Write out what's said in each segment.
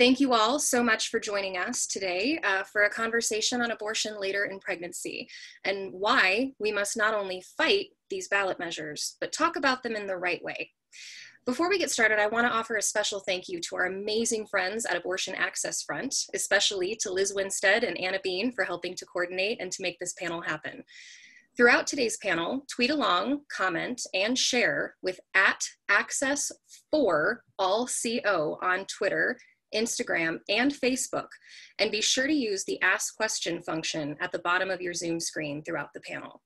Thank you all so much for joining us today for a conversation on abortion later in pregnancy and why we must not only fight these ballot measures, but talk about them in the right way. Before we get started, I want to offer a special thank you to our amazing friends at Abortion Access Front, especially to Liz Winstead and Anna Bean for helping to coordinate and to make this panel happen. Throughout today's panel, tweet along, comment, and share with @access4allco on Twitter, Instagram, and Facebook, and be sure to use the Ask Question function at the bottom of your Zoom screen throughout the panel.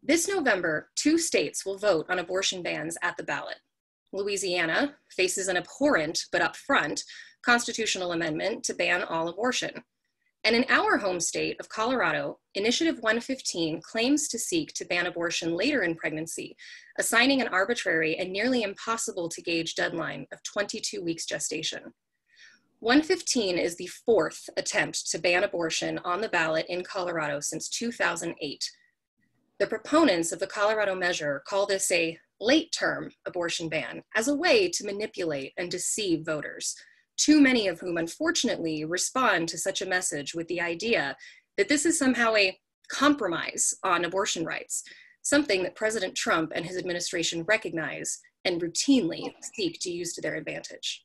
This November, 2 states will vote on abortion bans at the ballot. Louisiana faces an abhorrent but upfront constitutional amendment to ban all abortion. And in our home state of Colorado, Initiative 115 claims to seek to ban abortion later in pregnancy, assigning an arbitrary and nearly impossible to gauge deadline of 22 weeks gestation. 115 is the 4th attempt to ban abortion on the ballot in Colorado since 2008. The proponents of the Colorado measure call this a late-term abortion ban as a way to manipulate and deceive voters, too many of whom unfortunately respond to such a message with the idea that this is somehow a compromise on abortion rights, something that President Trump and his administration recognize and routinely seek to use to their advantage.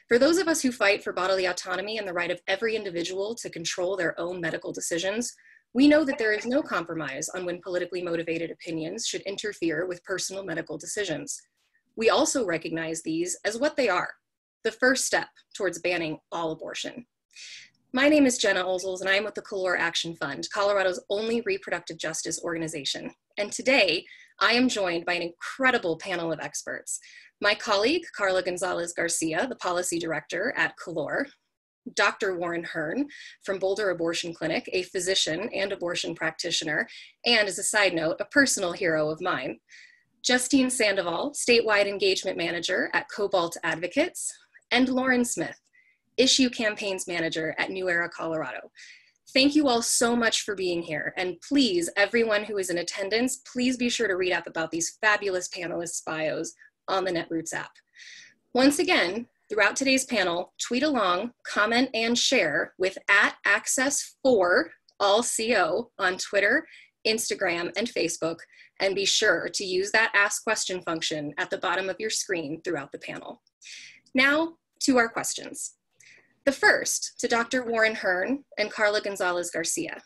For those of us who fight for bodily autonomy and the right of every individual to control their own medical decisions, we know that there is no compromise on when politically motivated opinions should interfere with personal medical decisions. We also recognize these as what they are, the first step towards banning all abortion. My name is Gena Ozols, and I am with the Calor Action Fund, Colorado's only reproductive justice organization. And today, I am joined by an incredible panel of experts. My colleague, Karla Gonzales-Garcia, the policy director at Calor, Dr. Warren Hern from Boulder Abortion Clinic, a physician and abortion practitioner, and as a side note, a personal hero of mine. Justine Sandoval, statewide engagement manager at Cobalt Advocates, and Lauren Smith, issue campaigns manager at New Era, Colorado. Thank you all so much for being here. And please, everyone who is in attendance, please be sure to read up about these fabulous panelists' bios on the Netroots app. Once again, throughout today's panel, tweet along, comment, and share with @access4allco on Twitter, Instagram, and Facebook, and be sure to use that Ask Question function at the bottom of your screen throughout the panel. Now to our questions. The first to Dr. Warren Hern and Karla Gonzales-Garcia.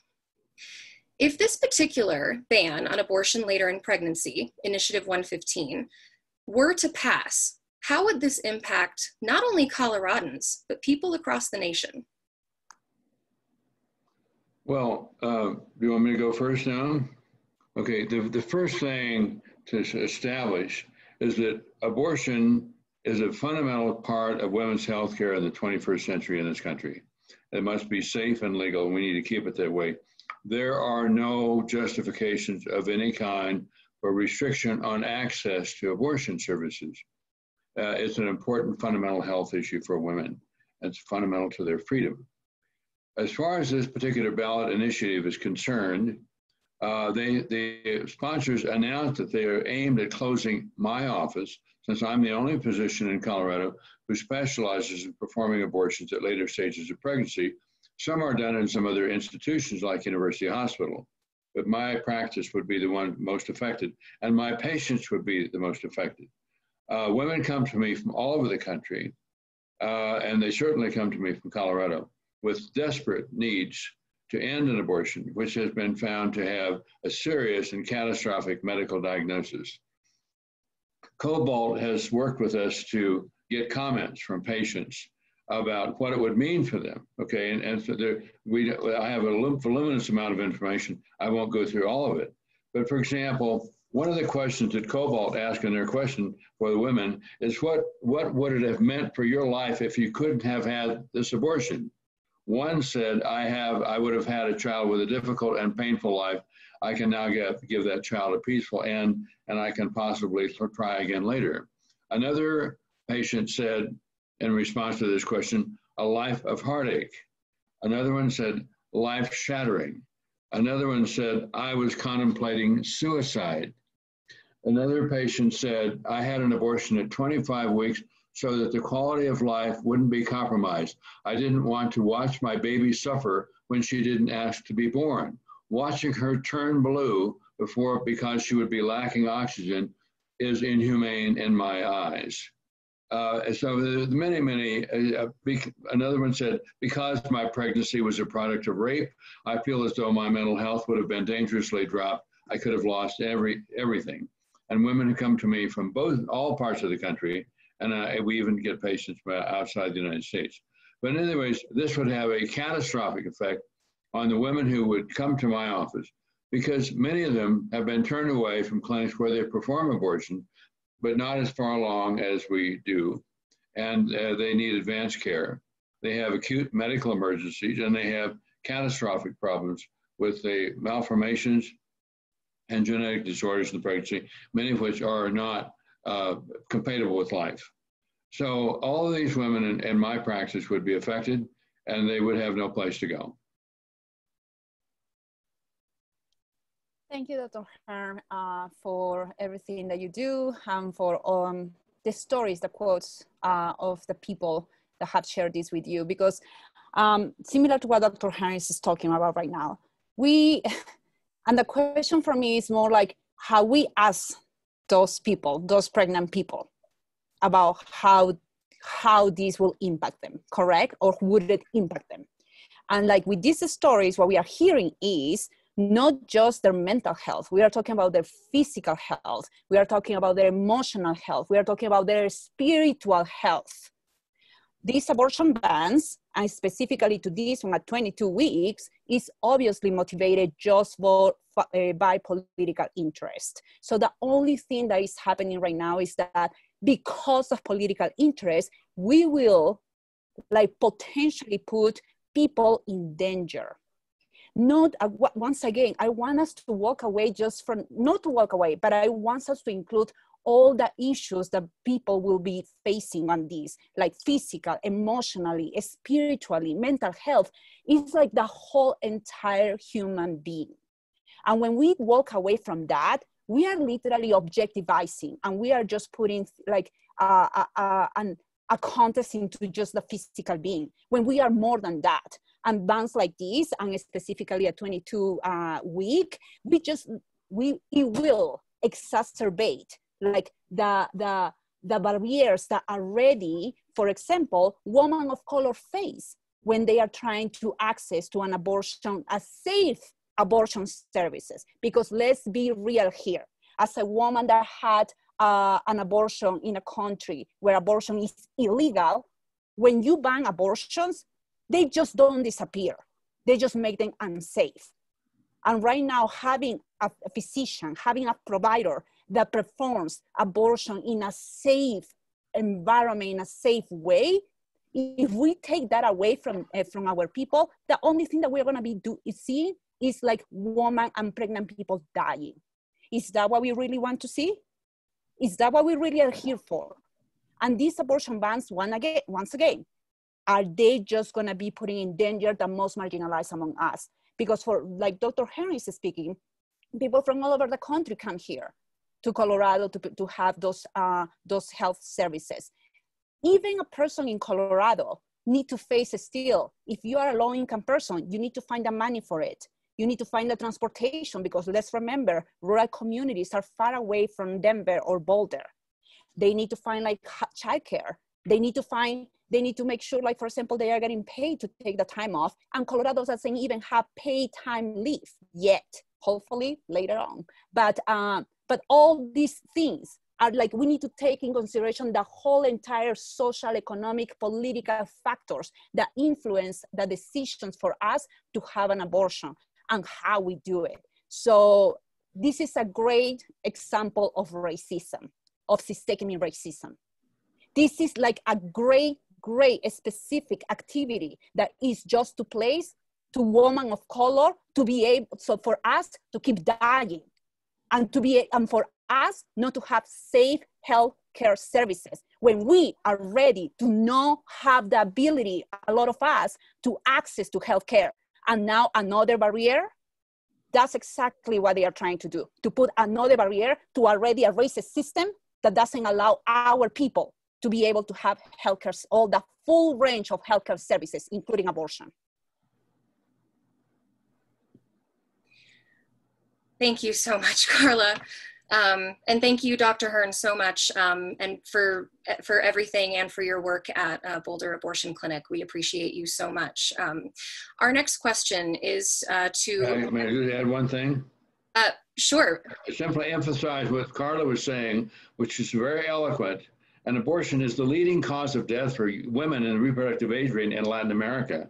If this particular ban on abortion later in pregnancy, Initiative 115, were to pass, how would this impact not only Coloradans, but people across the nation? Well, do you want me to go first now? Okay, the first thing to establish is that abortion is a fundamental part of women's health care in the 21st century in this country. It must be safe and legal, and we need to keep it that way. There are no justifications of any kind for restriction on access to abortion services. It's an important fundamental health issue for women. It's fundamental to their freedom. As far as this particular ballot initiative is concerned, the sponsors announced that they are aimed at closing my office, since I'm the only physician in Colorado who specializes in performing abortions at later stages of pregnancy. Some are done in some other institutions like University Hospital, but my practice would be the one most affected, and my patients would be the most affected. Women come to me from all over the country, and they certainly come to me from Colorado with desperate needs to end an abortion, which has been found to have a serious and catastrophic medical diagnosis. Cobalt has worked with us to get comments from patients about what it would mean for them, okay? And so I have a voluminous amount of information. I won't go through all of it. But for example, one of the questions that Cobalt asked in their question for the women is, what would it have meant for your life if you couldn't have had this abortion? One said, I would have had a child with a difficult and painful life. I can now give that child a peaceful end, and I can possibly try again later. Another patient said, in response to this question, a life of heartache. Another one said, life shattering. Another one said, I was contemplating suicide. Another patient said, I had an abortion at 25 weeks, so that the quality of life wouldn't be compromised. I didn't want to watch my baby suffer when she didn't ask to be born. Watching her turn blue because she would be lacking oxygen is inhumane in my eyes. So another one said, because my pregnancy was a product of rape, I feel as though my mental health would have been dangerously dropped. I could have lost everything. And women who come to me from all parts of the country, and we even get patients outside the United States. But anyways, this would have a catastrophic effect on the women who would come to my office, because many of them have been turned away from clinics where they perform abortion, but not as far along as we do. And they need advanced care. They have acute medical emergencies, and they have catastrophic problems with the malformations and genetic disorders in the pregnancy, many of which are not compatible with life. So all of these women in my practice would be affected, and they would have no place to go. Thank you, Dr. Hern, for everything that you do and for the stories, the quotes of the people that have shared this with you. Because similar to what Dr. Hern is talking about right now, and the question for me is more like how we ask those people, those pregnant people, about how this will impact them, correct? Or would it impact them? And like with these stories, what we are hearing is not just their mental health. We are talking about their physical health. We are talking about their emotional health. We are talking about their spiritual health. These abortion bans, and specifically to this one at 22 weeks, is obviously motivated just by political interest. So the only thing that is happening right now is that because of political interest, we will potentially put people in danger. Once again, I want us to walk away not to walk away, but I want us to include all the issues that people will be facing on this, like physical, emotionally, spiritually, mental health. It's like the whole entire human being. And when we walk away from that, we are literally objectivizing, and we are just putting a contest into just the physical being, when we are more than that. And bans like this, and specifically a 22 week, it will exacerbate the barriers that already, for example, women of color face when they are trying to access to an abortion, a safe abortion services. Because let's be real here, as a woman that had an abortion in a country where abortion is illegal, when you ban abortions, they just don't disappear. They just make them unsafe. And right now, having a physician, having a provider that performs abortion in a safe environment, in a safe way, if we take that away from our people, the only thing that we're going to be seeing is like women and pregnant people dying. Is that what we really want to see? Is that what we really are here for? And these abortion bans, once again, are they just going to be putting in danger the most marginalized among us? Because for, like Dr. Hern is speaking, people from all over the country come here to Colorado to have those health services. Even a person in Colorado need to face still, if you are a low-income person, you need to find the money for it. You need to find the transportation, because let's remember, rural communities are far away from Denver or Boulder. They need to find childcare. They need to make sure, for example, they are getting paid to take the time off. And Colorado doesn't even have paid time leave yet, hopefully later on. But all these things are we need to take in consideration the whole entire social, economic, political factors that influence the decisions for us to have an abortion and how we do it. So this is a great example of racism, of systemic racism. This is a great specific activity that is just to place to women of color to be able, so for us to keep dying and for us not to have safe health care services when we are ready to not have the ability, a lot of us, to access to health care. And now another barrier, that's exactly what they are trying to do, to put another barrier to already a racist system that doesn't allow our people to be able to have healthcare, all the full range of healthcare services, including abortion. Thank you so much, Karla. And thank you, Dr. Hern, so much, and for everything and for your work at Boulder Abortion Clinic. We appreciate you so much. Our next question is to... May I just add one thing? Sure. Simply emphasize what Karla was saying, which is very eloquent. And abortion is the leading cause of death for women in the reproductive age range in Latin America.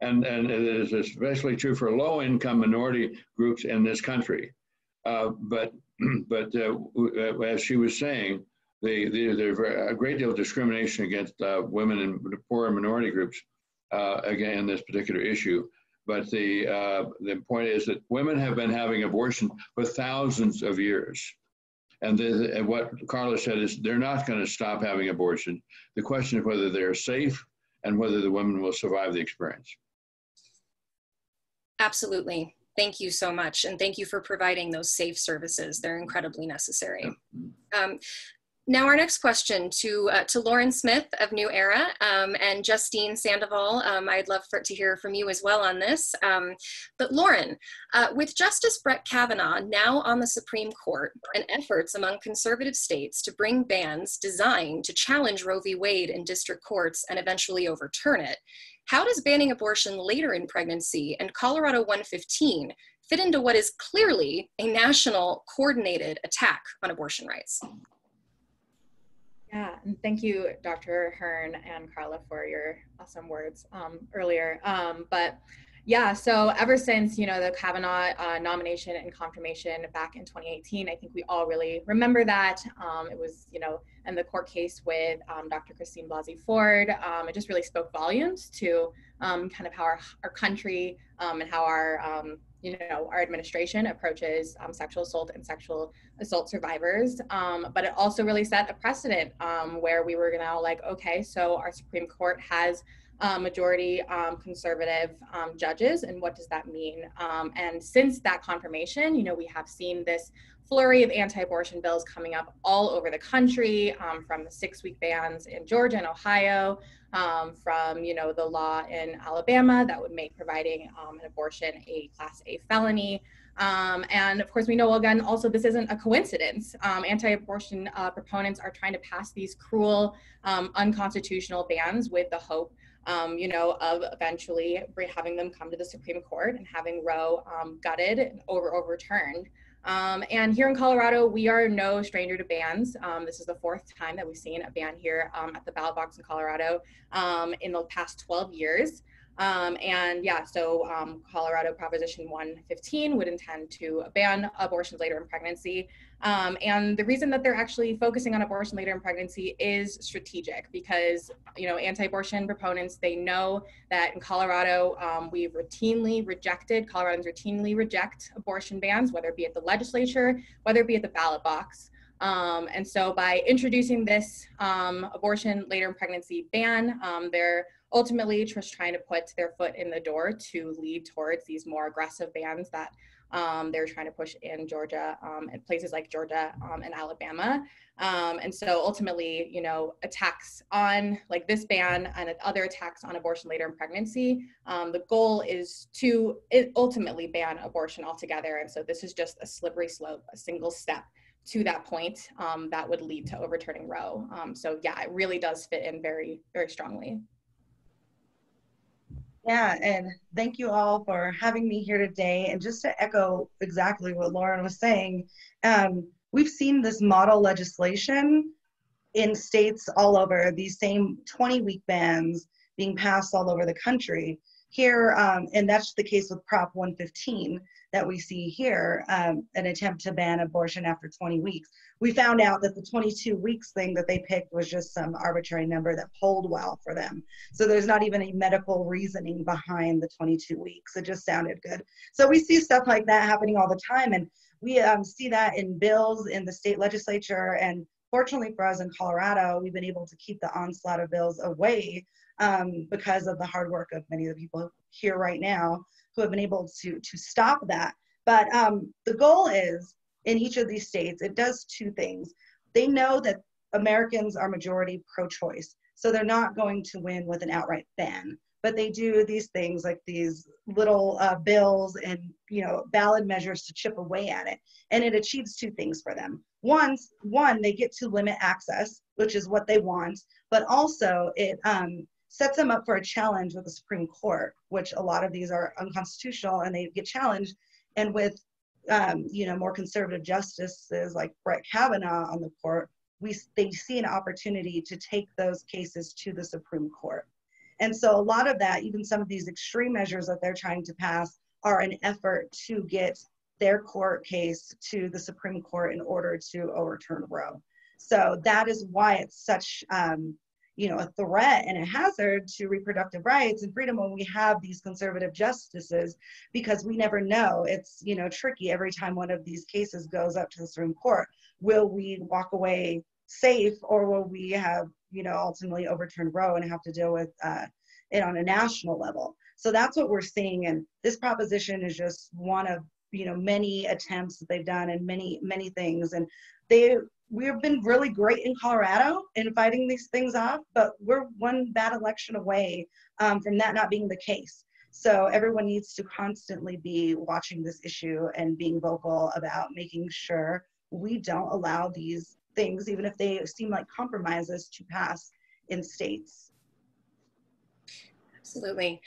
And it is especially true for low-income minority groups in this country. But as she was saying, there's a great deal of discrimination against women and poor and minority groups, again, in this particular issue. But the point is that women have been having abortion for thousands of years. And what Karla said is they're not going to stop having abortion. The question is whether they're safe and whether the women will survive the experience. Absolutely. Thank you so much. And thank you for providing those safe services. They're incredibly necessary. Now our next question to Lauren Smith of New Era and Justine Sandoval. I'd love to hear from you as well on this. But Lauren, with Justice Brett Kavanaugh now on the Supreme Court and efforts among conservative states to bring bans designed to challenge Roe v. Wade in district courts and eventually overturn it, how does banning abortion later in pregnancy and Colorado 115 fit into what is clearly a national coordinated attack on abortion rights? Yeah, and thank you, Dr. Hern and Karla, for your awesome words earlier. But yeah, so ever since, the Kavanaugh nomination and confirmation back in 2018, I think we all really remember that. It was, and the court case with Dr. Christine Blasey Ford, it just really spoke volumes to kind of how our country and how our administration approaches sexual assault and sexual assault survivors. But it also really set a precedent where we were now like, okay, so our Supreme Court has majority conservative judges, and what does that mean? And since that confirmation, we have seen this flurry of anti-abortion bills coming up all over the country, from the 6-week bans in Georgia and Ohio, from the law in Alabama that would make providing an abortion a Class A felony. And of course, we know, again, also this isn't a coincidence. Anti-abortion proponents are trying to pass these cruel, unconstitutional bans with the hope of eventually having them come to the Supreme Court and having Roe gutted and overturned. And here in Colorado, we are no stranger to bans. This is the 4th time that we've seen a ban here at the ballot box in Colorado in the past 12 years. And yeah, so Colorado Proposition 115 would intend to ban abortions later in pregnancy. And the reason that they're actually focusing on abortion later in pregnancy is strategic because, anti-abortion proponents, they know that in Colorado, Coloradians routinely reject abortion bans, whether it be at the legislature, whether it be at the ballot box. And so by introducing this abortion later in pregnancy ban, they're ultimately just trying to put their foot in the door to lead towards these more aggressive bans that they're trying to push in Georgia, and places like Georgia and Alabama. And so ultimately, attacks on like this ban and other attacks on abortion later in pregnancy, the goal is to ultimately ban abortion altogether. And so this is just a slippery slope, a single step to that point that would lead to overturning Roe. So yeah, it really does fit in very, very strongly. Yeah, and thank you all for having me here today. And just to echo exactly what Lauren was saying, we've seen this model legislation in states all over, these same 20-week bans being passed all over the country. Here, and that's the case with Prop 115 that we see here, an attempt to ban abortion after 20 weeks. We found out that the 22 weeks thing that they picked was just some arbitrary number that polled well for them. So there's not even a medical reasoning behind the 22 weeks. It just sounded good. So we see stuff like that happening all the time. And we see that in bills in the state legislature. And fortunately for us in Colorado, we've been able to keep the onslaught of bills away because of the hard work of many of the people here right now who have been able to stop that. But the goal is, in each of these states, it does two things. They know that Americans are majority pro-choice. So they're not going to win with an outright ban, but they do these things like these little bills and, ballot measures to chip away at it. And it achieves two things for them. One, they get to limit access, which is what they want, but also it sets them up for a challenge with the Supreme Court, which a lot of these are unconstitutional and they get challenged. And with, more conservative justices like Brett Kavanaugh on the court, they see an opportunity to take those cases to the Supreme Court. And so a lot of that, even some of these extreme measures that they're trying to pass, are an effort to get their court case to the Supreme Court in order to overturn Roe. So that is why it's such a threat and a hazard to reproductive rights and freedom when we have these conservative justices, because we never know. It's, tricky every time one of these cases goes up to the Supreme Court. Will we walk away safe, or will we have, ultimately overturn Roe and have to deal with it on a national level? So that's what we're seeing. And this proposition is just one of, many attempts that they've done and many, many things. And we've been really great in Colorado in fighting these things off, but we're one bad election away from that not being the case. So everyone needs to constantly be watching this issue and being vocal about making sure we don't allow these things, even if they seem like compromises, to pass in states. Absolutely.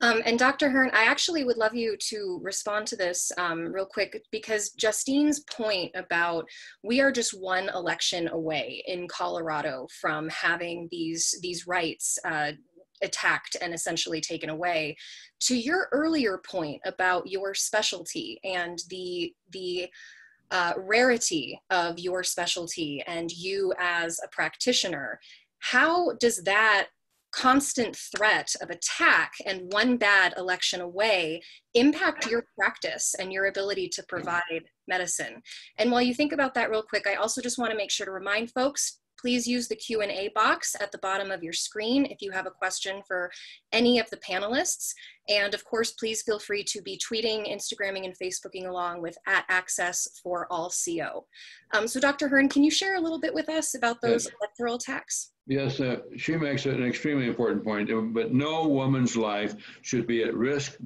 And Dr. Hern, I actually would love you to respond to this real quick, because Justine's point about we are just one election away in Colorado from having these rights attacked and essentially taken away. To your earlier point about your specialty and the rarity of your specialty and you as a practitioner, how does that constant threat of attack and one bad election away impact your practice and your ability to provide medicine? And while you think about that real quick, I also just want to make sure to remind folks, please use the Q&A box at the bottom of your screen if you have a question for any of the panelists. And of course, please feel free to be tweeting, Instagramming, and Facebooking along with @AccessForAllCO. So Dr. Hern, can you share a little bit with us about those electoral attacks? Yes, she makes an extremely important point, but no woman's life should be at risk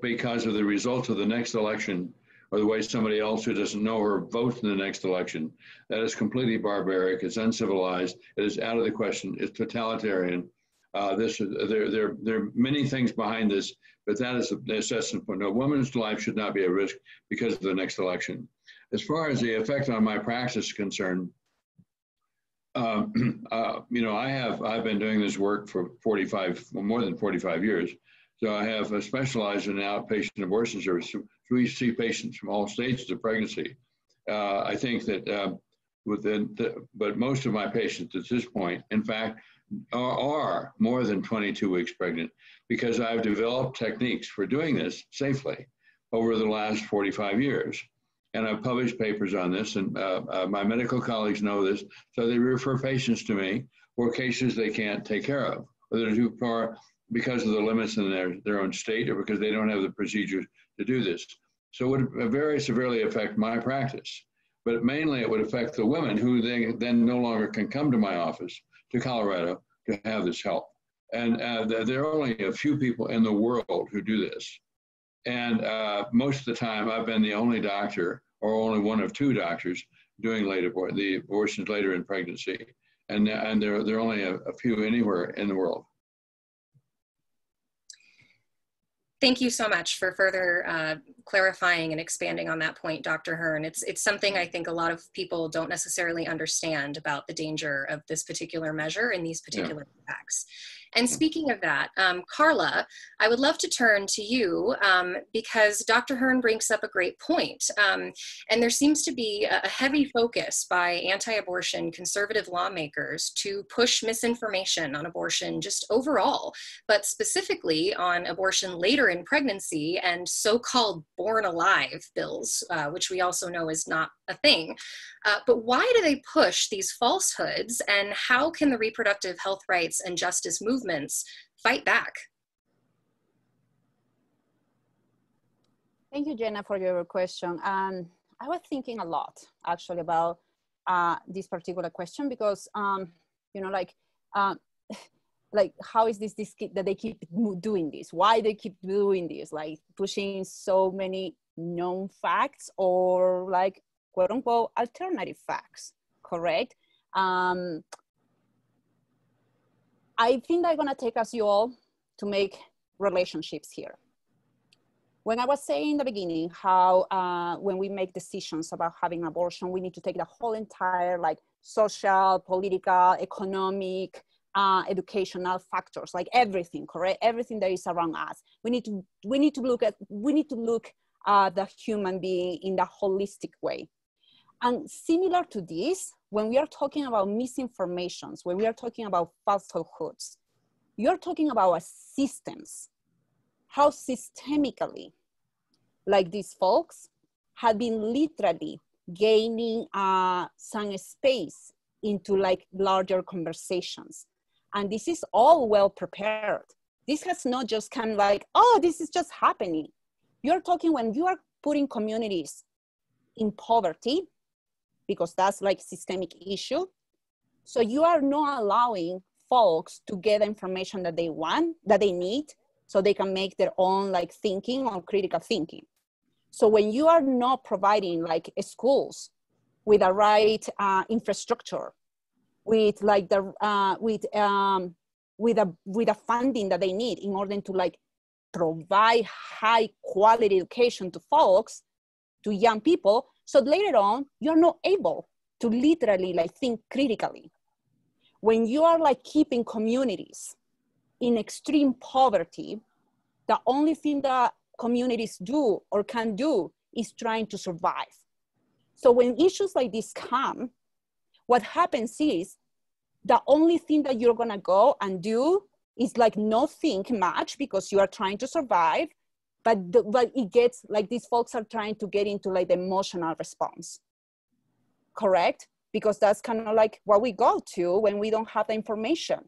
because of the results of the next election, or the way somebody else who doesn't know her votes in the next election. That is completely barbaric. It's uncivilized. It is out of the question. It's totalitarian. There are many things behind this, but that is the assessment point. No woman's life should not be at risk because of the next election. As far as the effect on my practice is concerned, I've been doing this work for more than 45 years. So I have specialized in outpatient abortion service. We see patients from all stages of pregnancy. I think that but most of my patients at this point, in fact, are more than 22 weeks pregnant, because I've developed techniques for doing this safely over the last 45 years. And I've published papers on this, and my medical colleagues know this, so they refer patients to me for cases they can't take care of, whether they're too far because of the limits in their own state, or because they don't have the procedures to do this. So it would very severely affect my practice, but mainly it would affect the women who then no longer can come to my office, to Colorado, to have this help. And there are only a few people in the world who do this. And most of the time, I've been the only doctor, or only one of two doctors, doing the abortions later in pregnancy. And there are only a few anywhere in the world. Thank you so much for further clarifying and expanding on that point, Dr. Hern. It's something I think a lot of people don't necessarily understand about the danger of this particular measure and these particular attacks. And speaking of that, Karla, I would love to turn to you because Dr. Hern brings up a great point. And there seems to be a heavy focus by anti-abortion conservative lawmakers to push misinformation on abortion just overall, but specifically on abortion later in pregnancy and so-called born alive bills, which we also know is not a thing. But why do they push these falsehoods, and how can the reproductive health rights and justice movements fight back? Thank you, Gena, for your question. I was thinking a lot, actually, about this particular question because, you know, like how is this that they keep doing this? Why they keep doing this? Like pushing so many known facts or like quote unquote alternative facts, correct? I think they're gonna take us you all to make relationships here. When I was saying in the beginning how when we make decisions about having an abortion, we need to take the whole entire like social, political, economic, educational factors, like everything, correct? Everything that is around us. We need to look at the human being in the holistic way. And similar to this, when we are talking about misinformations, when we are talking about falsehoods, you're talking about systems, how systemically, like these folks have been literally gaining some space into like larger conversations. And this is all well prepared. This has not just come like, oh, this is just happening. You're talking when you are putting communities in poverty, because that's like systemic issue. So you are not allowing folks to get the information that they want, that they need, so they can make their own like thinking or critical thinking. So when you are not providing like schools with the right infrastructure, with like the with a funding that they need in order to like provide high quality education to folks, to young people, so later on you're not able to literally like think critically. When you are like keeping communities in extreme poverty, the only thing that communities do or can do is trying to survive. So when issues like this come, what happens is the only thing that you're gonna go and do is like not think much because you are trying to survive, but it gets like these folks are trying to get into like the emotional response, correct? Because that's kind of like what we go to when we don't have the information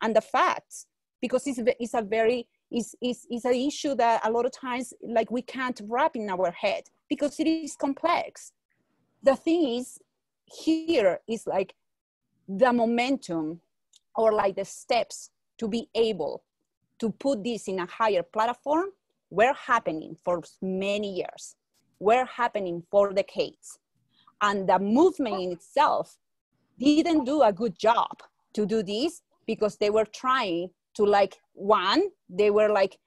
and the facts, because it's an issue that a lot of times like we can't wrap in our head because it is complex. The thing is here is like the momentum or like the steps to be able to put this in a higher platform were happening for many years, were happening for decades. And the movement in itself didn't do a good job to do this because they were trying to like, one, they were like,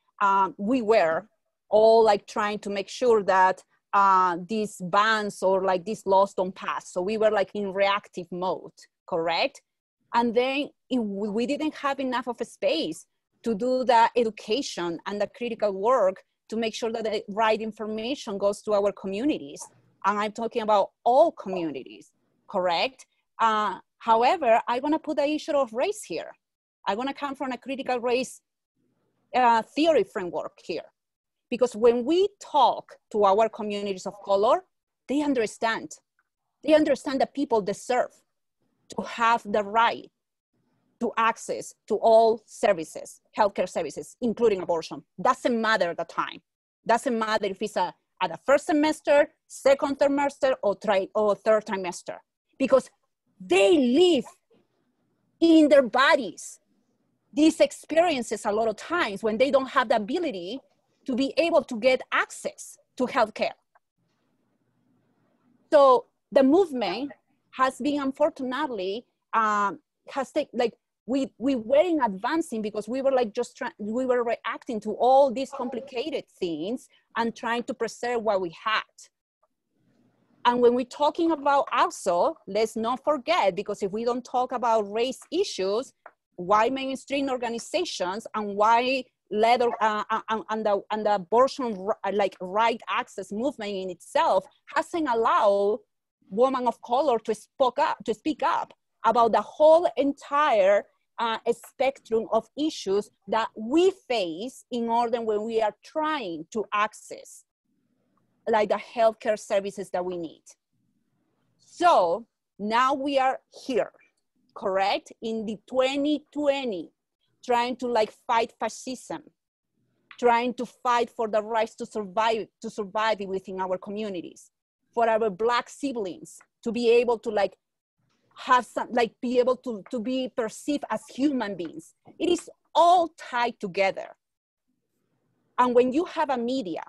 we were all like trying to make sure that these bans or like these laws don't pass. So we were like in reactive mode, correct? And then we didn't have enough of a space to do the education and the critical work to make sure that the right information goes to our communities. And I'm talking about all communities, correct? However, I want to put the issue of race here. I want to come from a critical race theory framework here. Because when we talk to our communities of color, they understand. They understand that people deserve to have the right to access to all services, healthcare services, including abortion. Doesn't matter the time. Doesn't matter if it's at the first semester, second trimester, or third trimester, because they live in their bodies these experiences a lot of times when they don't have the ability to be able to get access to healthcare. So the movement has been, unfortunately, has taken, like, we weren't advancing because we were like we were reacting to all these complicated things and trying to preserve what we had. And when we're talking about also, let's not forget, because if we don't talk about race issues, why mainstream organizations and why leather and the abortion like right access movement in itself hasn't allowed women of color to speak up about the whole entire spectrum of issues that we face in order when we are trying to access like the healthcare services that we need. So now we are here, correct? In the 2020, trying to like fight fascism, trying to fight for the rights to survive within our communities, for our Black siblings to be able to like have some, like be able to be perceived as human beings. It is all tied together. And when you have a media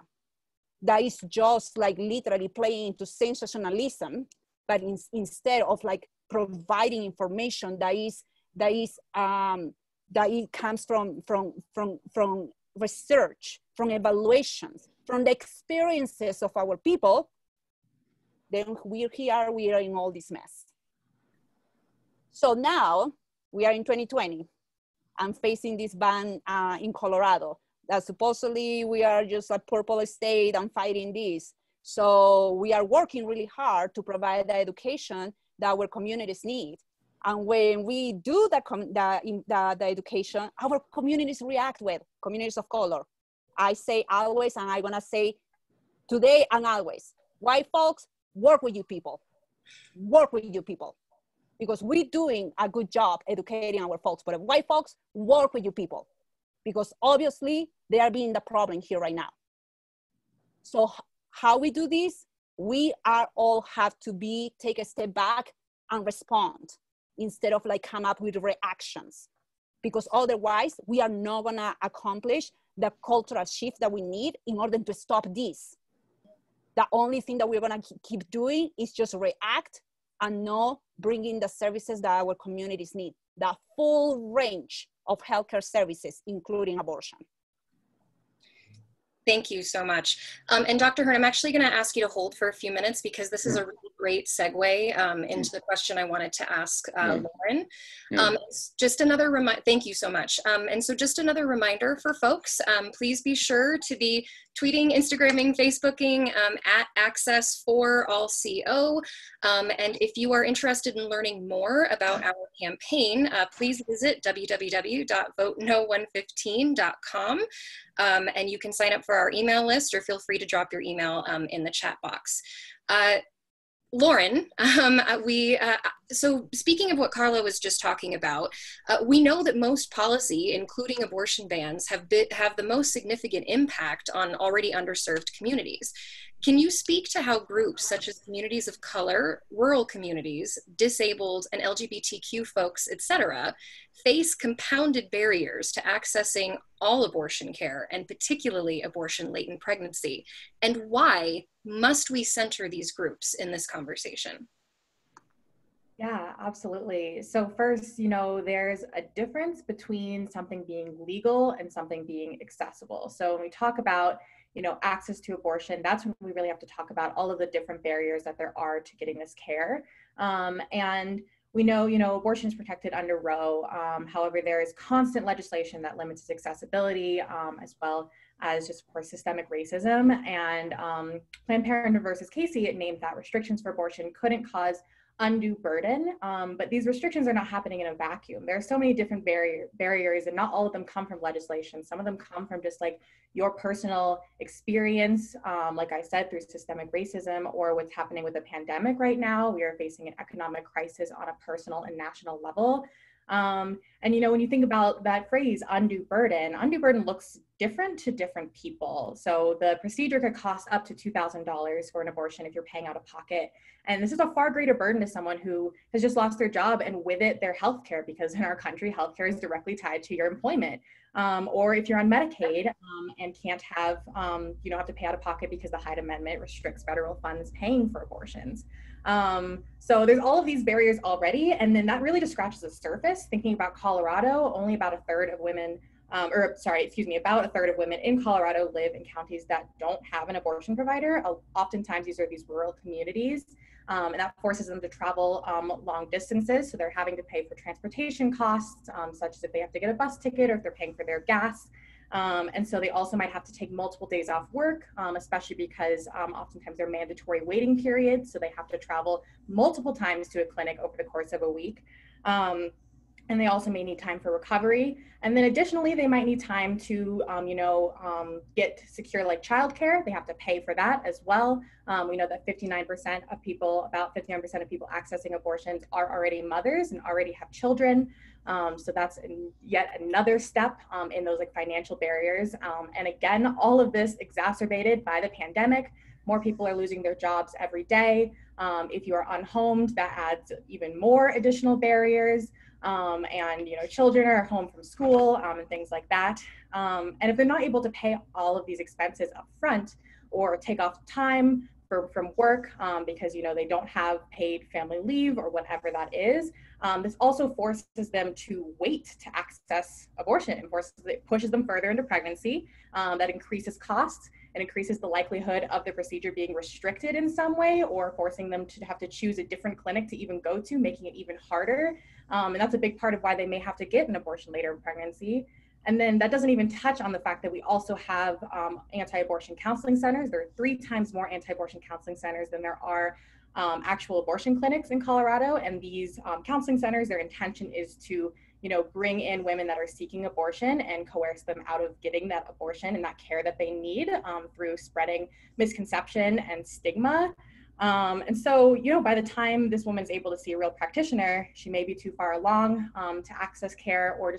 that is just like literally playing into sensationalism, but instead of like providing information that it comes from research, from evaluations, from the experiences of our people, then we are in all this mess. So now we are in 2020. I'm facing this ban in Colorado that supposedly we are just a purple state and fighting this. So we are working really hard to provide the education that our communities need. And when we do the education, our communities react well, communities of color. I say always, and I'm gonna say today and always, white folks, work with you people. Work with you people. Because we're doing a good job educating our folks, but white folks, work with you people. Because obviously they are being the problem here right now. So how we do this, we are all have to take a step back and respond instead of like come up with reactions. Because otherwise we are not gonna accomplish the cultural shift that we need in order to stop this. The only thing that we're gonna keep doing is just react and not bringing the services that our communities need, the full range of healthcare services, including abortion. Thank you so much. And Dr. Hern, I'm actually going to ask you to hold for a few minutes because this is a really great segue into the question I wanted to ask Lauren. Just another thank you so much. And so just another reminder for folks, please be sure to be tweeting, Instagramming, Facebooking at Access4AllCO. And if you are interested in learning more about our campaign, please visit www.voteno115.com. And you can sign up for our email list or feel free to drop your email in the chat box. Lauren, so speaking of what Karla was just talking about, we know that most policy, including abortion bans, have the most significant impact on already underserved communities. Can you speak to how groups such as communities of color, rural communities, disabled and LGBTQ folks, etc., face compounded barriers to accessing all abortion care, and particularly abortion late in pregnancy? And why must we center these groups in this conversation? Yeah, absolutely. So first, there's a difference between something being legal and something being accessible. So when we talk about access to abortion, that's when we really have to talk about all of the different barriers that there are to getting this care. And we know, abortion is protected under Roe. However, there is constant legislation that limits its accessibility, as well as just, of course, systemic racism. And Planned Parenthood versus Casey, it named that restrictions for abortion couldn't cause undue burden, but these restrictions are not happening in a vacuum. There are so many different barriers, and not all of them come from legislation. Some of them come from just like your personal experience, like I said, through systemic racism, or what's happening with the pandemic right now. We are facing an economic crisis on a personal and national level. And when you think about that phrase, undue burden looks different to different people. So the procedure could cost up to $2,000 for an abortion if you're paying out of pocket. And this is a far greater burden to someone who has just lost their job, and with it, their healthcare, because in our country, healthcare is directly tied to your employment. Or if you're on Medicaid and can't have, you don't have to pay out of pocket because the Hyde Amendment restricts federal funds paying for abortions. So there's all of these barriers already. And then that really just scratches the surface. Thinking about Colorado, only about a third of women, about a third of women in Colorado live in counties that don't have an abortion provider. Oftentimes these are these rural communities, and that forces them to travel long distances. So they're having to pay for transportation costs, such as if they have to get a bus ticket or if they're paying for their gas. And so they also might have to take multiple days off work, especially because oftentimes they're mandatory waiting periods. So they have to travel multiple times to a clinic over the course of a week. And they also may need time for recovery. And then additionally, they might need time to, get secure like childcare. They have to pay for that as well. We know that about 59% of people accessing abortions are already mothers and already have children. So that's yet another step in those like financial barriers. And again, all of this exacerbated by the pandemic. More people are losing their jobs every day. If you are unhomed, that adds even more additional barriers. And children are home from school and things like that. And if they're not able to pay all of these expenses up front or take off time from work because they don't have paid family leave or whatever that is, this also forces them to wait to access abortion. It pushes them further into pregnancy. That increases costs. It increases the likelihood of the procedure being restricted in some way or forcing them to have to choose a different clinic to even go to, making it even harder. And that's a big part of why they may have to get an abortion later in pregnancy. And then that doesn't even touch on the fact that we also have anti-abortion counseling centers. There are 3 times more anti-abortion counseling centers than there are actual abortion clinics in Colorado. And these counseling centers, their intention is to bring in women that are seeking abortion and coerce them out of getting that abortion and that care that they need through spreading misconception and stigma. And so, by the time this woman's able to see a real practitioner, she may be too far along to access care or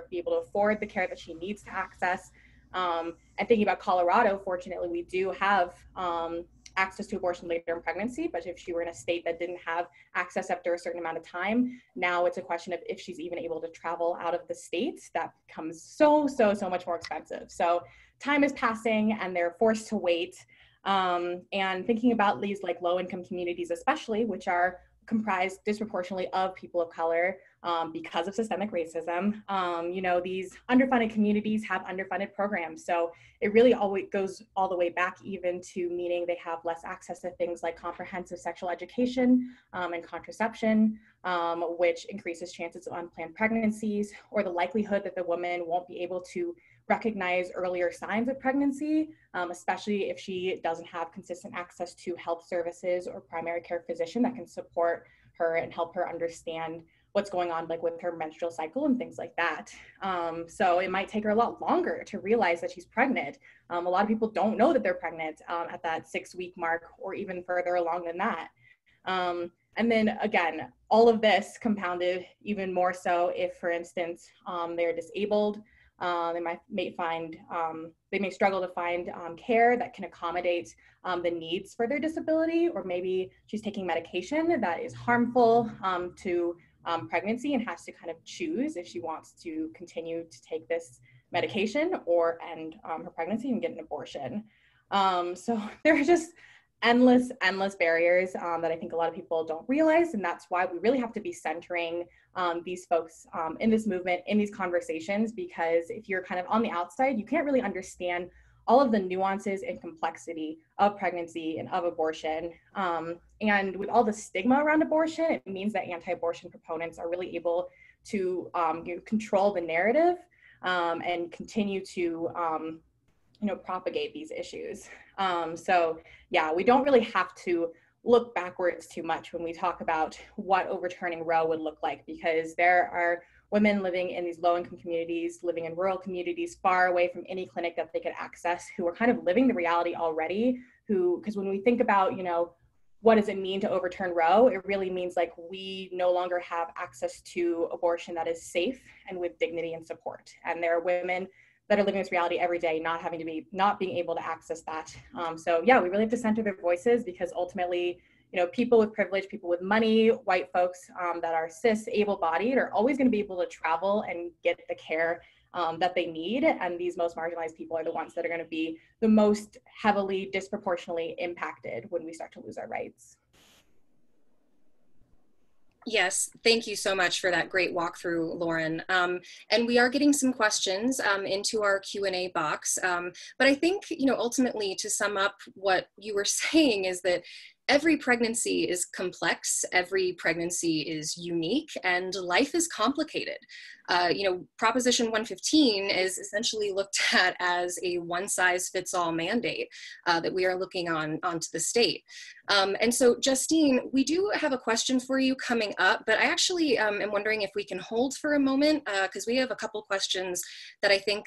be able to afford the care that she needs to access. And thinking about Colorado, fortunately, we do have access to abortion later in pregnancy, but if she were in a state that didn't have access after a certain amount of time, now it's a question of if she's even able to travel out of the state. That becomes so much more expensive. So time is passing and they're forced to wait. And thinking about these like low-income communities, especially, which are comprised disproportionately of people of color because of systemic racism, these underfunded communities have underfunded programs. So it really always goes all the way back even to meaning they have less access to things like comprehensive sexual education and contraception, which increases chances of unplanned pregnancies or the likelihood that the woman won't be able to recognize earlier signs of pregnancy, especially if she doesn't have consistent access to health services or primary care physician that can support her and help her understand what's going on, like with her menstrual cycle and things like that. So it might take her a lot longer to realize that she's pregnant. A lot of people don't know that they're pregnant at that 6-week mark or even further along than that. And then again, all of this compounded even more so if, for instance, they're disabled. They may struggle to find care that can accommodate the needs for their disability, or maybe she's taking medication that is harmful to pregnancy and has to kind of choose if she wants to continue to take this medication or end her pregnancy and get an abortion. So there are just endless barriers that I think a lot of people don't realize, and that's why we really have to be centering these folks in this movement, in these conversations, because if you're kind of on the outside, you can't really understand all of the nuances and complexity of pregnancy and of abortion. And with all the stigma around abortion, it means that anti-abortion proponents are really able to control the narrative and continue to propagate these issues. So yeah, we don't really have to look backwards too much when we talk about what overturning Roe would look like, because there are women living in these low-income communities, living in rural communities, far away from any clinic that they could access, who are kind of living the reality already, because when we think about, what does it mean to overturn Roe? It really means like we no longer have access to abortion that is safe and with dignity and support. And there are women that are living this reality every day, not being able to access that. So yeah, we really have to center their voices, because ultimately, people with privilege, people with money, white folks that are cis, able-bodied are always gonna be able to travel and get the care that they need. And these most marginalized people are the ones that are gonna be the most heavily, disproportionately impacted when we start to lose our rights. Yes, thank you so much for that great walkthrough, Lauren. And we are getting some questions into our Q&A box. But I think, ultimately to sum up what you were saying is that every pregnancy is complex, every pregnancy is unique, and life is complicated. Proposition 115 is essentially looked at as a one-size-fits-all mandate that we are looking onto the state. And so, Justine, we do have a question for you coming up, but I actually am wondering if we can hold for a moment, because we have a couple questions that I think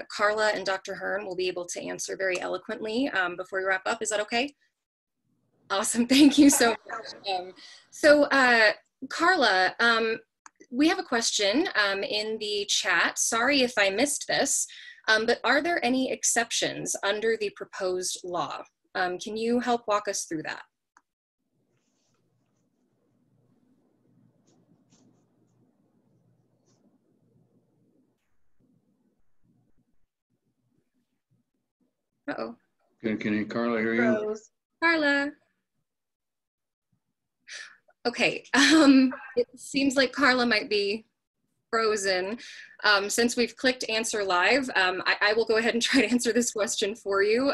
Karla and Dr. Hern will be able to answer very eloquently before we wrap up. Is that okay? Awesome, thank you so much. Karla, we have a question in the chat. Sorry if I missed this, but are there any exceptions under the proposed law? Can you help walk us through that? Uh-oh. Can Karla hear you? Rose. Karla. Okay, it seems like Karla might be frozen. Since we've clicked answer live, I will go ahead and try to answer this question for you.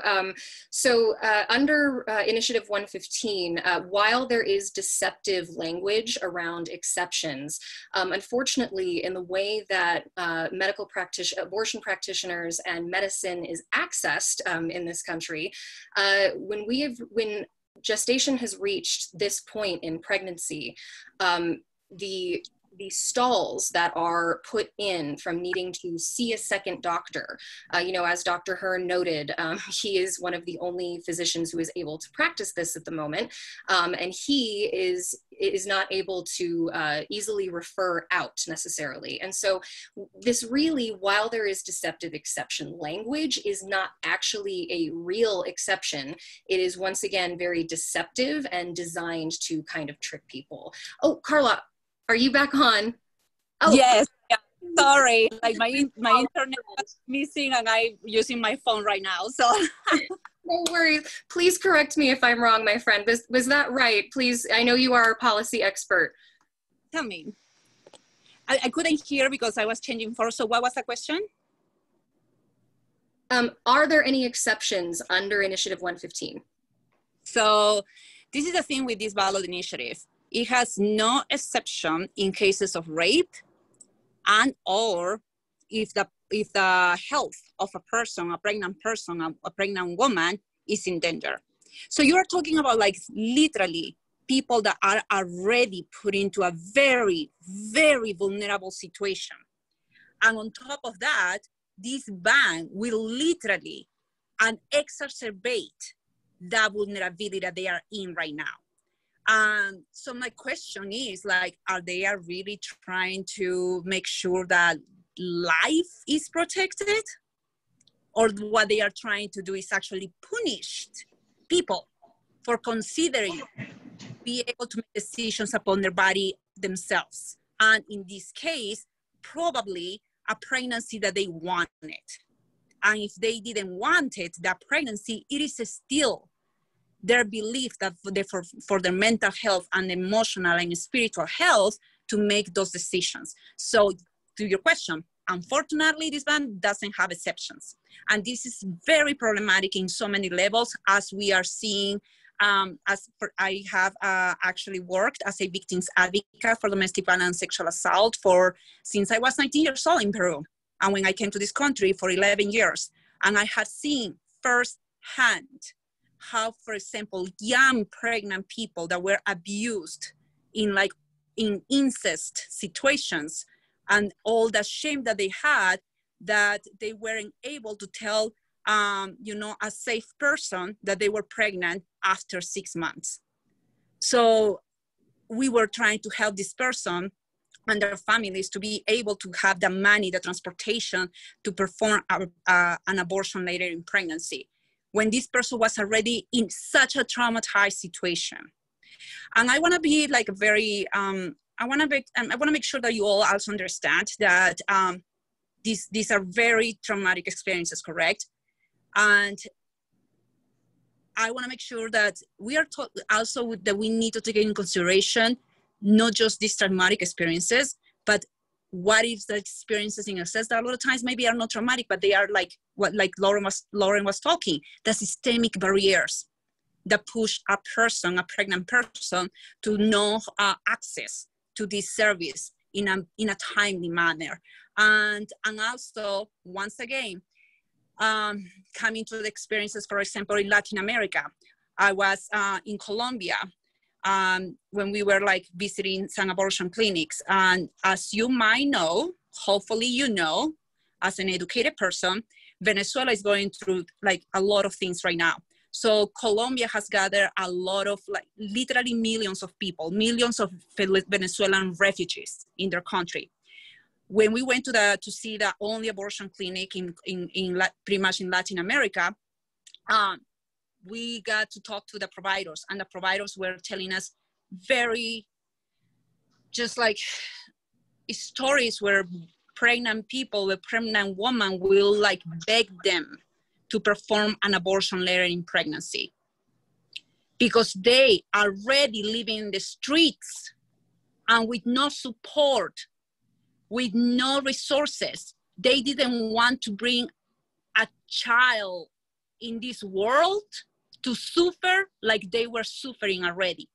Under Initiative 115, while there is deceptive language around exceptions, unfortunately, in the way that abortion practitioners and medicine is accessed in this country, when gestation has reached this point in pregnancy, the stalls that are put in from needing to see a second doctor, as Dr. Hern noted, he is one of the only physicians who is able to practice this at the moment, and he is not able to easily refer out necessarily. And so this really, while there is deceptive exception language, is not actually a real exception. It is once again very deceptive and designed to kind of trick people. Oh, Karla, are you back on? Oh. Yes. Yeah. Sorry, like my internet was missing and I'm using my phone right now. So no worries. Please correct me if I'm wrong, my friend. Was that right? Please, I know you are a policy expert. Tell me. I couldn't hear because I was changing phone. So what was the question? Are there any exceptions under Initiative 115? So this is the thing with this ballot initiative. It has no exception in cases of rape and or if the health of a person, a pregnant woman is in danger. So you are talking about like literally people that are already put into a very, very vulnerable situation. And on top of that, this ban will literally exacerbate that vulnerability that they are in right now. So my question is like, are they really trying to make sure that life is protected? Or what they are trying to do is actually punish people for considering be able to make decisions upon their body themselves. And in this case, probably a pregnancy that they wanted. And if they didn't want it, that pregnancy, it is still their belief that for their mental health and emotional and spiritual health to make those decisions. So to your question, unfortunately, this ban doesn't have exceptions. And this is very problematic in so many levels, as we are seeing. I have actually worked as a victims advocate for domestic violence and sexual assault since I was 19 years old in Peru. And when I came to this country for 11 years, and I have seen firsthand how, for example, young pregnant people that were abused in incest situations and all the shame that they had, that they weren't able to tell, a safe person that they were pregnant after 6 months. So we were trying to help this person and their families to be able to have the money, the transportation to perform an abortion later in pregnancy, when this person was already in such a traumatized situation. And I want to be like I want to make sure that you all also understand that these are very traumatic experiences, correct? And I want to make sure that we are taught also that we need to take in consideration not just these traumatic experiences, but what if the experiences in excess that a lot of times maybe are not traumatic, but they are like what Lauren was talking, the systemic barriers that push a pregnant person to no access to this service in a timely manner. And also, once again, coming to the experiences, for example, in Latin America. I was in Colombia when we were visiting some abortion clinics. And as you might know, hopefully you know, as an educated person, Venezuela is going through a lot of things right now. So Colombia has gathered a lot of literally millions of people, millions of Venezuelan refugees in their country. When we went to see the only abortion clinic in pretty much in Latin America, we got to talk to the providers, and the providers were telling us very stories where pregnant people, the pregnant woman will beg them to perform an abortion later in pregnancy, because they are already living in the streets and with no support, with no resources. They didn't want to bring a child in this world to suffer like they were suffering already.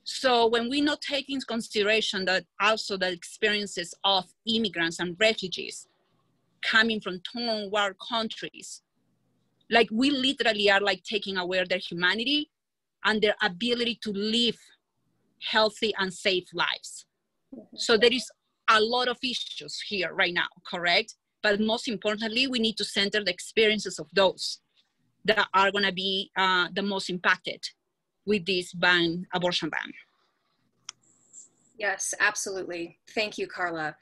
So when we not take into consideration that also the experiences of immigrants and refugees coming from torn war countries, like we literally are like taking away their humanity and their ability to live healthy and safe lives. So there is a lot of issues here right now, correct? But most importantly, we need to center the experiences of those that are gonna be the most impacted with this abortion ban. Yes, absolutely. Thank you, Karla.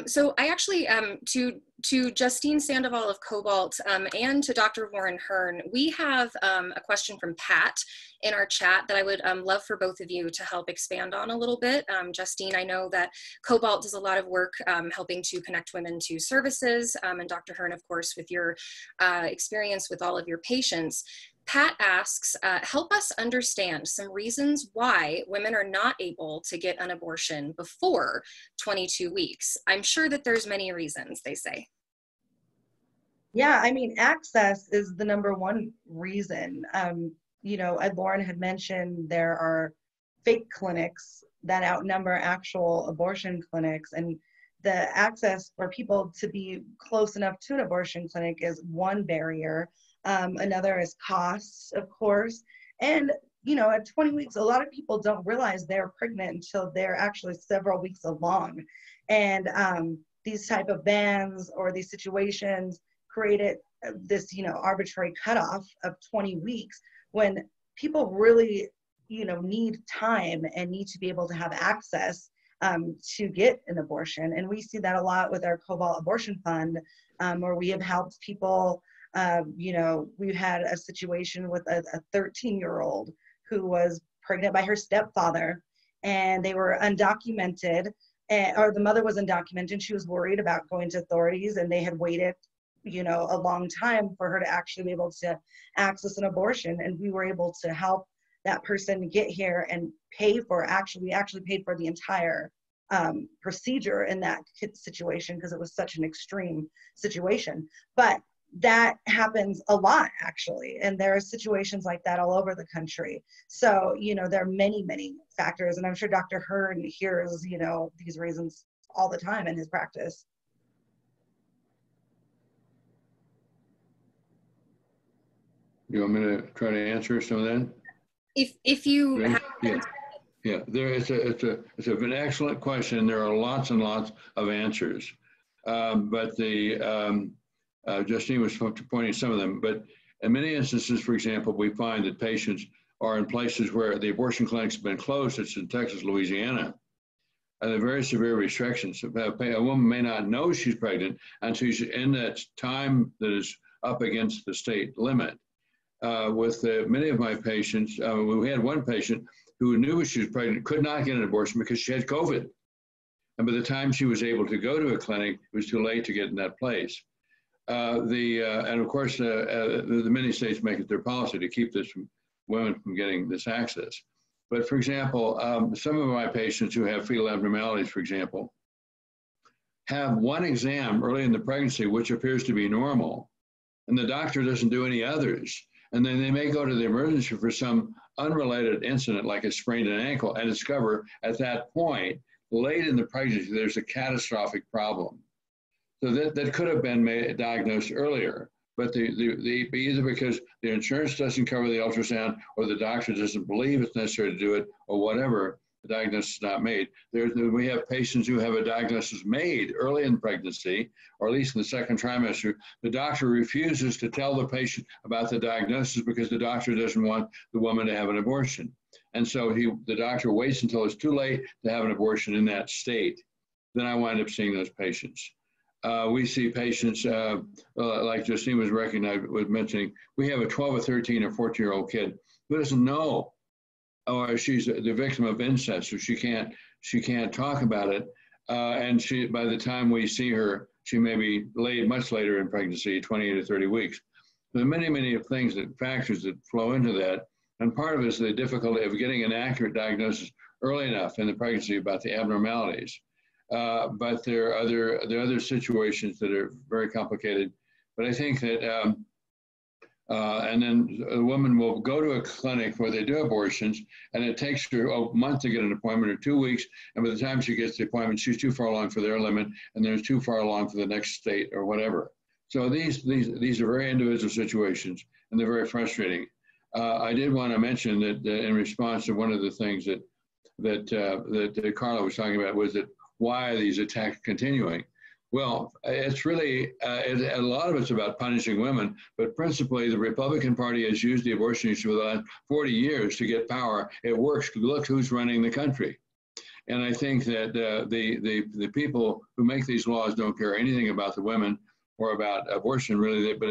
So I actually, to Justine Sandoval of Cobalt and to Dr. Warren Hern, we have a question from Pat in our chat that I would love for both of you to help expand on a little bit. Justine, I know that Cobalt does a lot of work helping to connect women to services, and Dr. Hern, of course, with your experience with all of your patients. Pat asks, help us understand some reasons why women are not able to get an abortion before 22 weeks. I'm sure that there's many reasons, they say. Yeah, I mean, access is the number one reason. You know, as Lauren had mentioned, there are fake clinics that outnumber actual abortion clinics, and the access for people to be close enough to an abortion clinic is one barrier. Another is costs, of course. And, you know, at 20 weeks, a lot of people don't realize they're pregnant until they're actually several weeks along. And these type of bans or these situations created this, you know, arbitrary cutoff of 20 weeks when people really, you know, need time and need to be able to have access to get an abortion. And we see that a lot with our Cobalt Abortion Fund, where we have helped people. You know, we've had a situation with a 13-year-old who was pregnant by her stepfather, and they were undocumented, or the mother was undocumented, and she was worried about going to authorities, and they had waited, you know, a long time for her to actually be able to access an abortion. And we were able to help that person get here and pay for, we actually paid for the entire procedure in that situation because it was such an extreme situation. But that happens a lot, actually, and there are situations like that all over the country. So, you know, there are many, many factors, and I'm sure Dr. Hern hears, you know, these reasons all the time in his practice. You want me to try to answer some of that? If you have Yeah, it's an excellent question. There are lots and lots of answers, but Justine was pointing some of them. But in many instances, for example, we find that patients are in places where the abortion clinics have been closed. It's in Texas, Louisiana, and there are very severe restrictions. A woman may not know she's pregnant until she's in that time that is up against the state limit. With many of my patients, we had one patient who knew she was pregnant, could not get an abortion because she had COVID. And by the time she was able to go to a clinic, it was too late to get in that place. And of course, the many states make it their policy to keep women from getting this access. But for example, some of my patients who have fetal abnormalities, for example, have one exam early in the pregnancy, which appears to be normal, and the doctor doesn't do any others. And then they may go to the emergency for some unrelated incident, like a sprained ankle, and discover at that point, late in the pregnancy, there's a catastrophic problem. So that could have been diagnosed earlier, but either because the insurance doesn't cover the ultrasound or the doctor doesn't believe it's necessary to do it or whatever, the diagnosis is not made. We have patients who have a diagnosis made early in pregnancy, or at least in the second trimester. The doctor refuses to tell the patient about the diagnosis because the doctor doesn't want the woman to have an abortion. And so the doctor waits until it's too late to have an abortion in that state. Then I wind up seeing those patients. We see patients, like Justine was mentioning, we have a 12 or 13 or 14-year-old kid who doesn't know, or she's the victim of incest, so she can't talk about it. And by the time we see her, she may be much later in pregnancy, 28 to 30 weeks. There are many things, factors that flow into that. And part of it is the difficulty of getting an accurate diagnosis early enough in the pregnancy about the abnormalities. But there are other situations that are very complicated. But I think that, and then a woman will go to a clinic where they do abortions, and it takes her a month to get an appointment or 2 weeks. And by the time she gets the appointment, she's too far along for their limit, and they're too far along for the next state or whatever. So these are very individual situations, and they're very frustrating. I did want to mention that in response to one of the things that Karla was talking about was that why are these attacks continuing? Well, it's really, a lot of it's about punishing women, but principally the Republican Party has used the abortion issue for the last 40 years to get power. It works. Look who's running the country. And I think that the people who make these laws don't care anything about the women or about abortion, really, but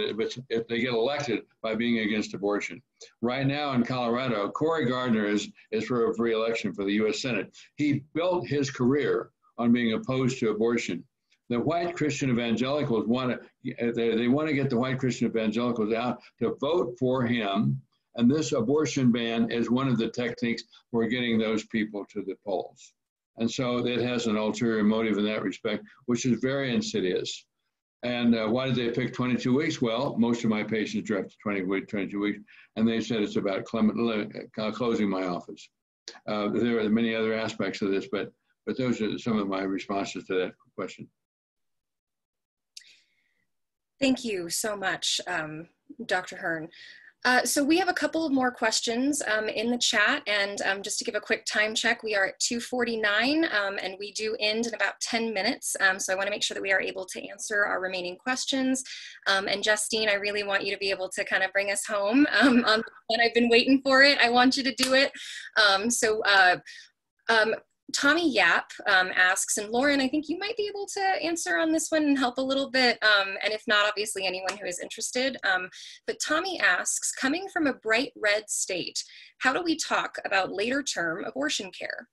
if they get elected by being against abortion. Right now in Colorado, Cory Gardner is for re-election for the U.S. Senate. He built his career on being opposed to abortion. The white Christian evangelicals want to get the white Christian evangelicals out to vote for him, and this abortion ban is one of the techniques for getting those people to the polls. And so it has an ulterior motive in that respect, which is very insidious. And why did they pick 22 weeks? Well, most of my patients are up to 22 weeks, and they said it's about closing my office. There are many other aspects of this, but those are some of my responses to that question. Thank you so much, Dr. Hern. So we have a couple of more questions in the chat, and just to give a quick time check, we are at 2:49, and we do end in about 10 minutes. So I want to make sure that we are able to answer our remaining questions. And Justine, I really want you to be able to kind of bring us home. And I've been waiting for it. I want you to do it. Tommy Yap asks, and Lauren, I think you might be able to answer on this one and help a little bit, and if not, obviously anyone who is interested. But Tommy asks, coming from a bright red state, how do we talk about later term abortion care?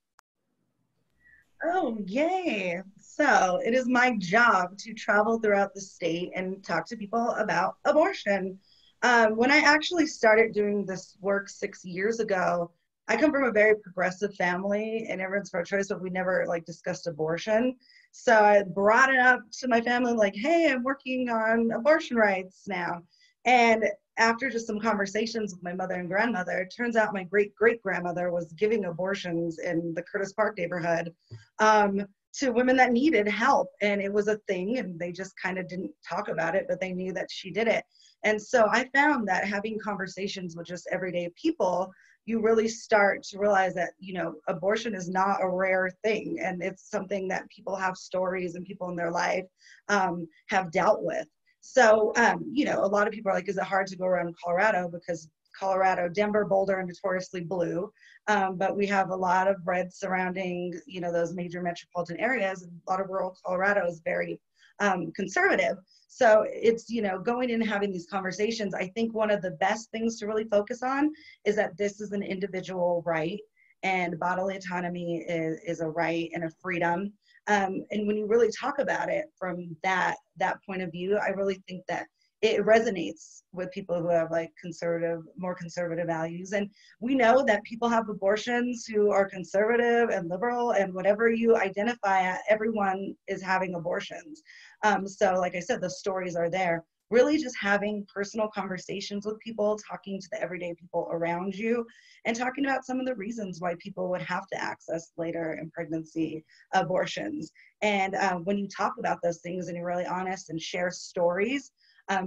Oh, yay. So it is my job to travel throughout the state and talk to people about abortion. When I actually started doing this work 6 years ago, I come from a very progressive family and everyone's pro-choice, but we never discussed abortion. So I brought it up to my family like, hey, I'm working on abortion rights now. And after just some conversations with my mother and grandmother, it turns out my great-great-grandmother was giving abortions in the Curtis Park neighborhood to women that needed help. And it was a thing, and they just kind of didn't talk about it, but they knew that she did it. And so I found that having conversations with just everyday people, you really start to realize that, abortion is not a rare thing. And it's something that people have stories and people in their life have dealt with. So, a lot of people are like, is it hard to go around Colorado? Because Colorado, Denver, Boulder are notoriously blue. But we have a lot of red surrounding, those major metropolitan areas. And a lot of rural Colorado is very conservative. So it's, going in and having these conversations. I think one of the best things to really focus on is that this is an individual right, and bodily autonomy is a right and a freedom. And when you really talk about it from that point of view, I really think that it resonates with people who have more conservative values. And we know that people have abortions who are conservative and liberal, and whatever you identify at, everyone is having abortions. So like I said, the stories are there. Really just having personal conversations with people, talking to the everyday people around you, and talking about some of the reasons why people would have to access later in pregnancy abortions. And when you talk about those things and you're really honest and share stories,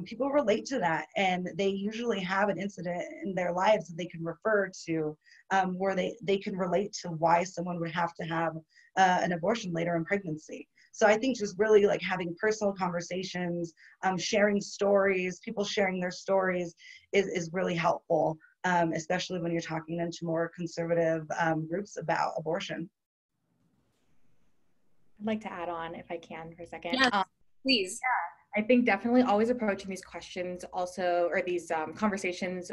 people relate to that, and they usually have an incident in their lives that they can refer to where they can relate to why someone would have to have an abortion later in pregnancy. So I think just really having personal conversations, sharing stories, people sharing their stories is really helpful, especially when you're talking into more conservative groups about abortion. I'd like to add on if I can for a second. Yes, please. I think definitely always approaching these questions also, or these conversations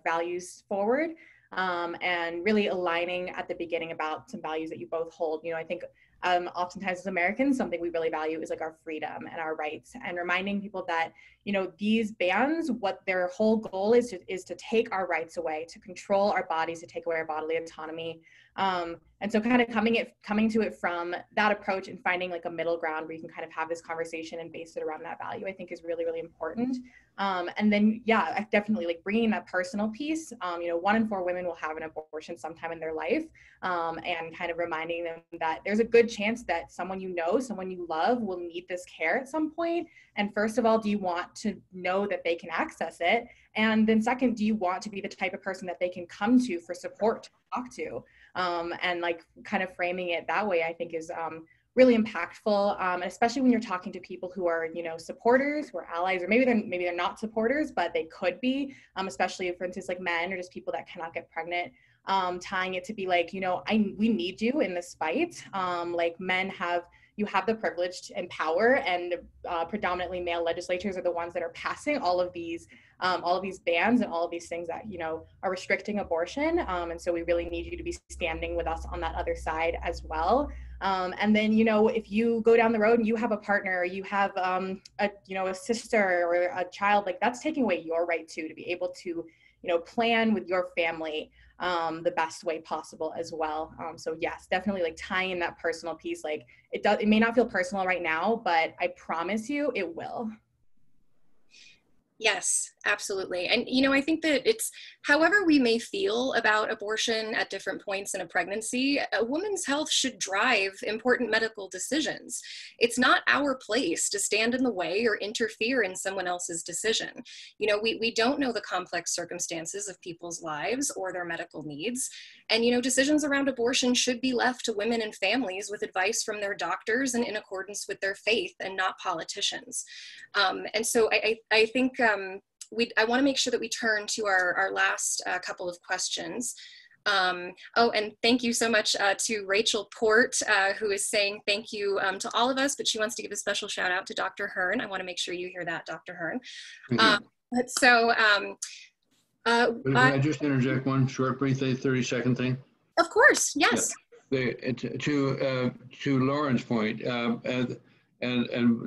values forward, and really aligning at the beginning about some values that you both hold. I think oftentimes as Americans, something we really value is like our freedom and our rights, and reminding people that, you know, these bans, what their whole goal is to take our rights away, to control our bodies, to take away our bodily autonomy. And so kind of coming to it from that approach and finding like a middle ground where you can kind of have this conversation and base it around that value, I think is really, really important. And then, yeah, I definitely like bringing that personal piece. You know, 1 in 4 women will have an abortion sometime in their life, and kind of reminding them that there's a good chance that someone you know, someone you love will need this care at some point. And first of all, do you want to know that they can access it? And then second, do you want to be the type of person that they can come to for support to talk to? And like kind of framing it that way, I think is really impactful, especially when you're talking to people who are, you know, supporters, who are allies, or maybe they're not supporters, but they could be, especially for instance, like men or just people that cannot get pregnant, tying it to be like, you know, we need you in this fight. Like men you have the privilege and power, and predominantly male legislatures are the ones that are passing all of these bans and all of these things that, you know, are restricting abortion. And so we really need you to be standing with us on that other side as well. And then, you know, if you go down the road and you have a partner, or you have a sister or a child, like that's taking away your right to be able to, you know, plan with your family the best way possible as well. So yes, definitely like tying that personal piece. Like it may not feel personal right now, but I promise you it will. Yes, absolutely. And, you know, I think that it's, however we may feel about abortion at different points in a pregnancy, a woman's health should drive important medical decisions. It's not our place to stand in the way or interfere in someone else's decision. You know, we don't know the complex circumstances of people's lives or their medical needs. And, you know, decisions around abortion should be left to women and families with advice from their doctors and in accordance with their faith, and not politicians. And so I think I want to make sure that we turn to our last couple of questions. Oh, and thank you so much to Rachel Port, who is saying thank you to all of us, but she wants to give a special shout out to Dr. Hern. I want to make sure you hear that, Dr. Hern. Can I just interject one short, brief 30-second thing? Of course, yes. Yeah. To Lauren's point, and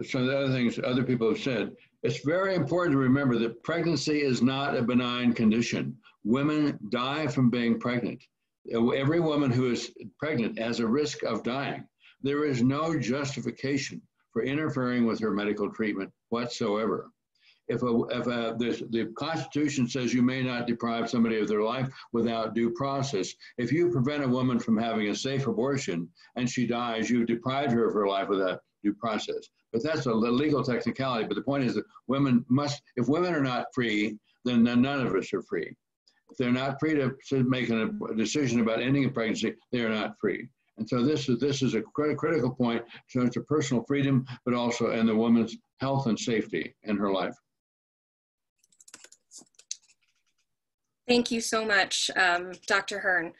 some of the other things other people have said, it's very important to remember that pregnancy is not a benign condition. Women die from being pregnant. Every woman who is pregnant has a risk of dying. There is no justification for interfering with her medical treatment whatsoever. If the Constitution says you may not deprive somebody of their life without due process, if you prevent a woman from having a safe abortion and she dies, you've deprived her of her life without due process. But that's a legal technicality. But the point is that women must, if women are not free, then none of us are free. If they're not free to make a decision about ending a pregnancy, they are not free. And so this is a critical point. So it's a personal freedom, but also in the woman's health and safety in her life. Thank you so much, Dr. Hern.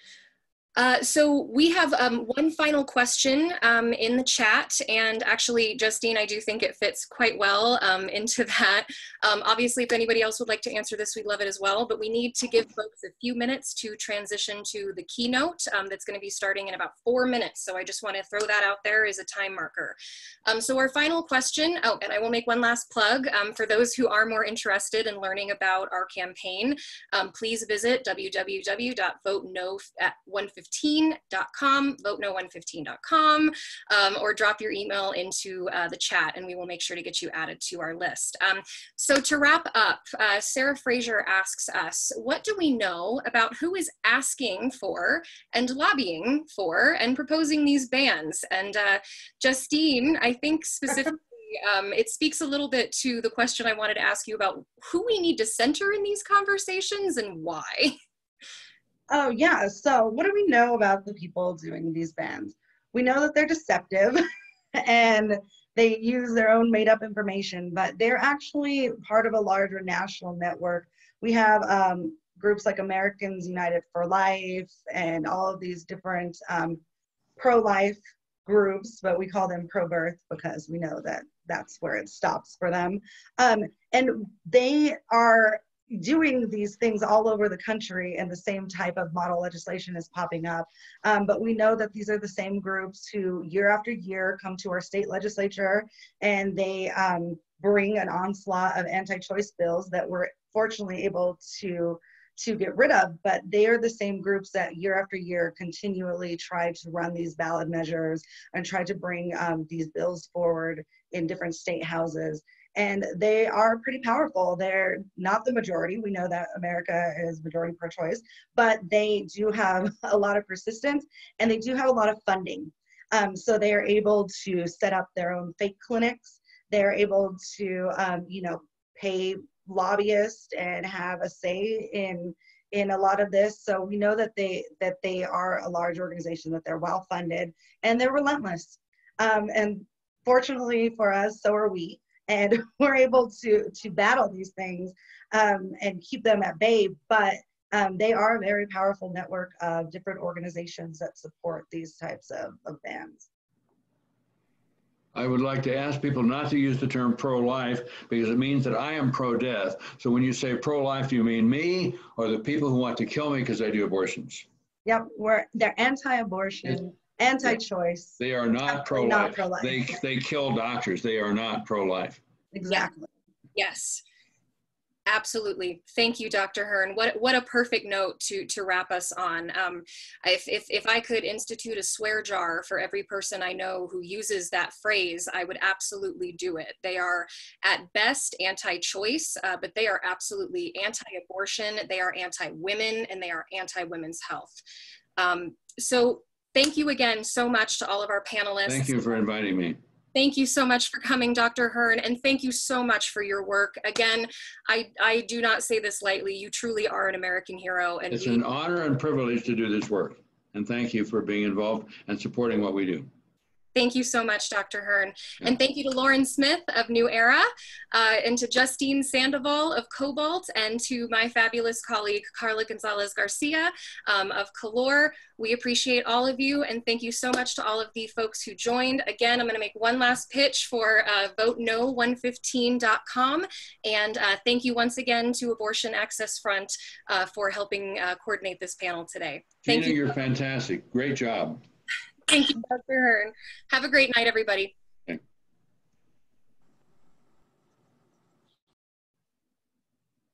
So we have one final question in the chat, and actually, Justine, I do think it fits quite well into that. Obviously, if anybody else would like to answer this, we'd love it as well, but we need to give folks a few minutes to transition to the keynote that's going to be starting in about 4 minutes. So I just want to throw that out there as a time marker. So our final question, oh, and I will make one last plug. For those who are more interested in learning about our campaign, please visit www.voteno115.com, voteno115.com, or drop your email into the chat and we will make sure to get you added to our list. So to wrap up, Sarah Fraser asks us, what do we know about who is asking for and lobbying for and proposing these bans? And Justine, I think specifically, it speaks a little bit to the question I wanted to ask you about who we need to center in these conversations and why. Oh yeah, so what do we know about the people doing these bans? We know that they're deceptive and they use their own made up information, but they're actually part of a larger national network. We have groups like Americans United for Life and all of these different pro-life groups, but we call them pro-birth because we know that that's where it stops for them. And they are doing these things all over the country, and the same type of model legislation is popping up. But we know that these are the same groups who year after year come to our state legislature, and they bring an onslaught of anti-choice bills that we're fortunately able to get rid of. But they are the same groups that year after year continually try to run these ballot measures and try to bring these bills forward in different state houses. And they are pretty powerful. They're not the majority. We know that America is majority pro-choice, but they do have a lot of persistence, and they do have a lot of funding. So they are able to set up their own fake clinics. They're able to, pay lobbyists and have a say in a lot of this. So we know that they are a large organization, that they're well funded, and they're relentless. And fortunately for us, so are we. And we're able to battle these things and keep them at bay. But they are a very powerful network of different organizations that support these types of bans. I would like to ask people not to use the term pro-life, because it means that I am pro-death. So when you say pro-life, do you mean me or the people who want to kill me because I do abortions? Yep, they're anti-abortion, anti-choice. They are not pro-life. Not pro-life. They kill doctors. They are not pro-life. Exactly. Yes. Absolutely. Thank you, Dr. Hern. What a perfect note to wrap us on. If I could institute a swear jar for every person I know who uses that phrase, I would absolutely do it. They are at best anti-choice, but they are absolutely anti-abortion. They are anti-women, and they are anti-women's health. So thank you again so much to all of our panelists. Thank you for inviting me. Thank you so much for coming, Dr. Hern, and thank you so much for your work. Again, I do not say this lightly. You truly are an American hero. And it's an honor and privilege to do this work. And thank you for being involved and supporting what we do. Thank you so much, Dr. Hern. And thank you to Lauren Smith of New Era, and to Justine Sandoval of Cobalt, and to my fabulous colleague, Karla Gonzales-Garcia of Calor. We appreciate all of you, and thank you so much to all of the folks who joined. Again, I'm gonna make one last pitch for voteno115.com, and thank you once again to Abortion Access Front for helping coordinate this panel today. Thank Gena, you. you're fantastic. Great job. Thank you, Dr. Hern. Have a great night, everybody.